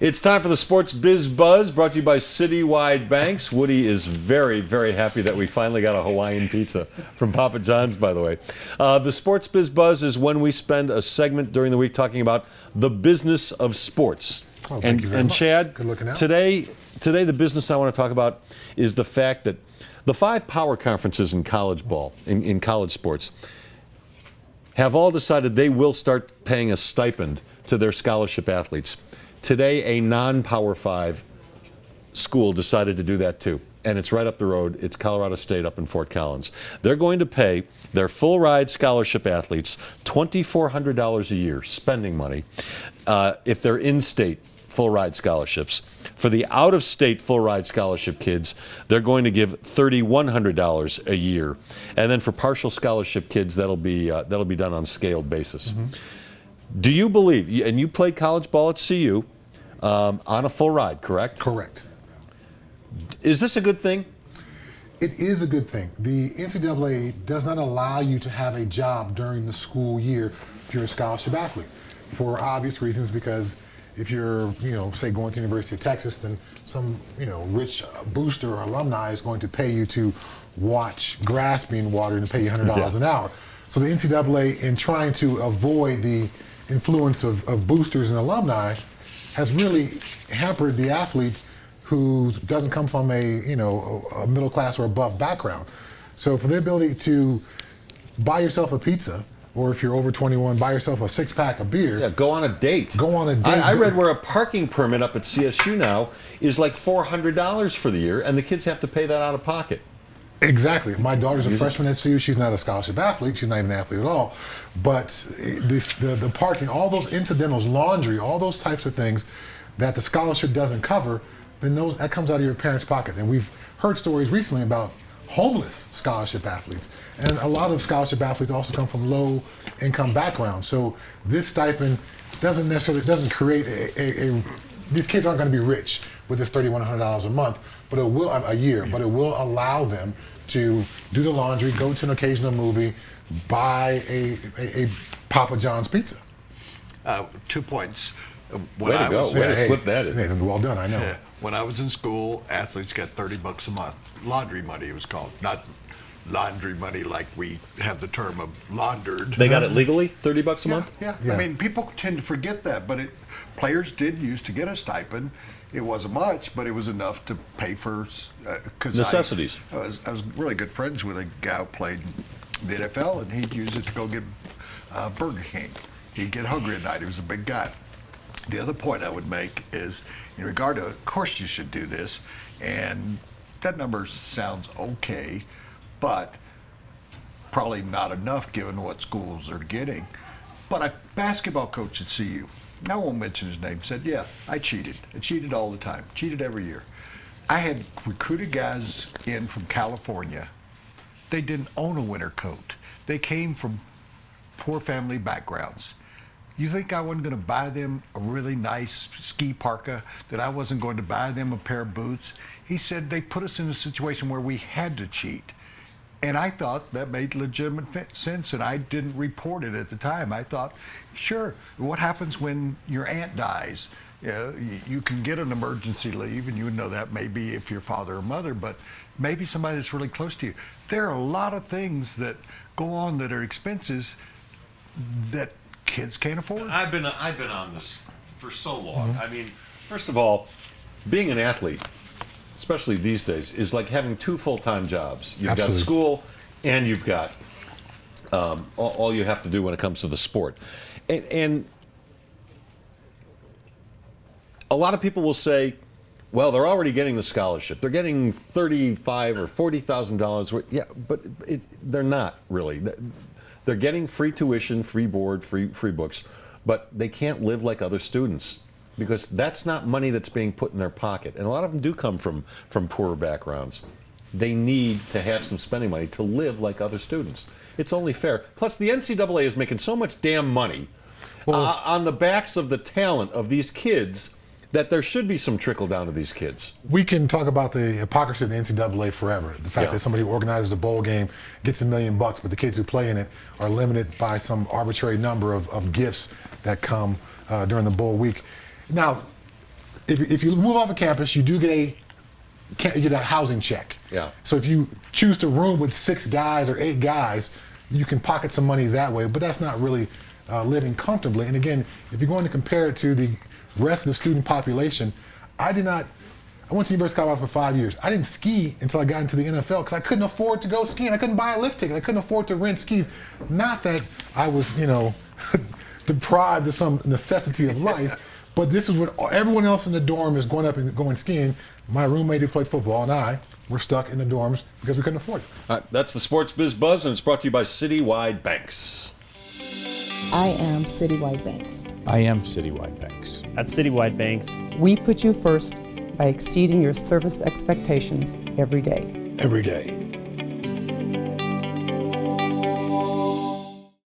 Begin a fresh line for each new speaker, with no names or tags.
It's time for the Sports Biz Buzz, brought to you by Citywide Banks. Woody is very, very happy that we finally got a Hawaiian pizza from Papa John's, by the way. The Sports Biz Buzz is when we spend a segment during the week talking about the business of sports.
Oh, thank you very much.
Chad,
good looking out.
Today the business I want to talk about is the fact that the 5 power conferences in college ball, in college sports, have all decided they will start paying a stipend to their scholarship athletes. Today, a non-Power 5 school decided to do that too, and it's right up the road. It's Colorado State up in Fort Collins. They're going to pay their full-ride scholarship athletes $2,400 a year, spending money, if they're in-state full-ride scholarships. For the out-of-state full-ride scholarship kids, they're going to give $3,100 a year, and then for partial scholarship kids, that'll be done on a scaled basis. Mm-hmm. Do you believe, and you played college ball at CU, on a full ride, correct?
Correct.
Is this a good thing?
It is a good thing. The NCAA does not allow you to have a job during the school year if you're a scholarship athlete, for obvious reasons, because if you're, say going to the University of Texas, then some, rich booster or alumni is going to pay you to watch grass being watered and pay you $100 an hour. So the NCAA, in trying to avoid the influence of boosters and alumni, has really hampered the athlete who doesn't come from a middle class or above background. So for the ability to buy yourself a pizza, or if you're over 21, buy yourself a 6-pack of beer.
Yeah, go on a date.
Go on a date.
I read where a parking permit up at CSU now is like $400 for the year, and the kids have to pay that out of pocket.
Exactly. My daughter's a freshman at CU. She's not a scholarship athlete. She's not even an athlete at all. But the parking, all those incidentals, laundry, all those types of things that the scholarship doesn't cover, then that comes out of your parents' pocket. And we've heard stories recently about homeless scholarship athletes. And a lot of scholarship athletes also come from low income backgrounds. So this stipend doesn't create these kids aren't going to be rich with this $3,100 a month, but it will a year, but it will allow them to do the laundry, go to an occasional movie, buy a Papa John's pizza.
2 points.
Way to go. Way to slip that in.
Hey, well done, I know.
Yeah. When I was in school, athletes got $30 a month. Laundry money, it was called. Not laundry money like we have the term of laundered.
They got it legally, $30 a month?
Yeah. I mean, people tend to forget that, but players did used to get a stipend. It wasn't much, but it was enough to pay for
necessities.
I was really good friends with a guy who played in the NFL, and he'd use it to go get Burger King. He'd get hungry at night. He was a big guy. The other point I would make is, in regard to, of course you should do this, and that number sounds okay, but probably not enough given what schools are getting. But a basketball coach at CU, I won't mention his name, said, yeah, I cheated. I cheated all the time, cheated every year. I had recruited guys in from California. They didn't own a winter coat. They came from poor family backgrounds. You think I wasn't going to buy them a really nice ski parka, that I wasn't going to buy them a pair of boots? He said they put us in a situation where we had to cheat. And I thought that made legitimate sense, and I didn't report it at the time. I thought, sure, what happens when your aunt dies? You can get an emergency leave, and you would know that maybe if your father or mother, but maybe somebody that's really close to you. There are a lot of things that go on that are expenses that kids can't afford.
I've been on this for so long. Mm-hmm. I mean, first of all, being an athlete, especially these days, is like having 2 full-time jobs. You've got school, and you've got all you have to do when it comes to the sport. And a lot of people will say, well, they're already getting the scholarship. They're getting $35,000 or $40,000. Yeah, but they're not really. They're getting free tuition, free board, free books, but they can't live like other students because that's not money that's being put in their pocket. And a lot of them do come from poorer backgrounds. They need to have some spending money to live like other students. It's only fair. Plus, the NCAA is making so much damn money on the backs of the talent of these kids that there should be some trickle down to these kids.
We can talk about the hypocrisy of the NCAA forever. The fact that somebody who organizes a bowl game gets $1 million, but the kids who play in it are limited by some arbitrary number of gifts that come during the bowl week. Now, if you move off of campus, you do get a housing check.
Yeah.
So if you choose to room with 6 guys or 8 guys, you can pocket some money that way, but that's not really living comfortably. And again, if you're going to compare it to the rest of the student population, I went to University of Colorado for 5 years. I didn't ski until I got into the NFL because I couldn't afford to go skiing. I couldn't buy a lift ticket. I couldn't afford to rent skis. Not that I was, deprived of some necessity of life, but this is what everyone else in the dorm is going up and going skiing. My roommate who played football and I were stuck in the dorms because we couldn't afford it.
All right, that's the Sports Biz Buzz, and it's brought to you by Citywide Banks.
I am Citywide Banks.
I am Citywide Banks.
At Citywide Banks,
We put you first by exceeding your service expectations every day.
Every day.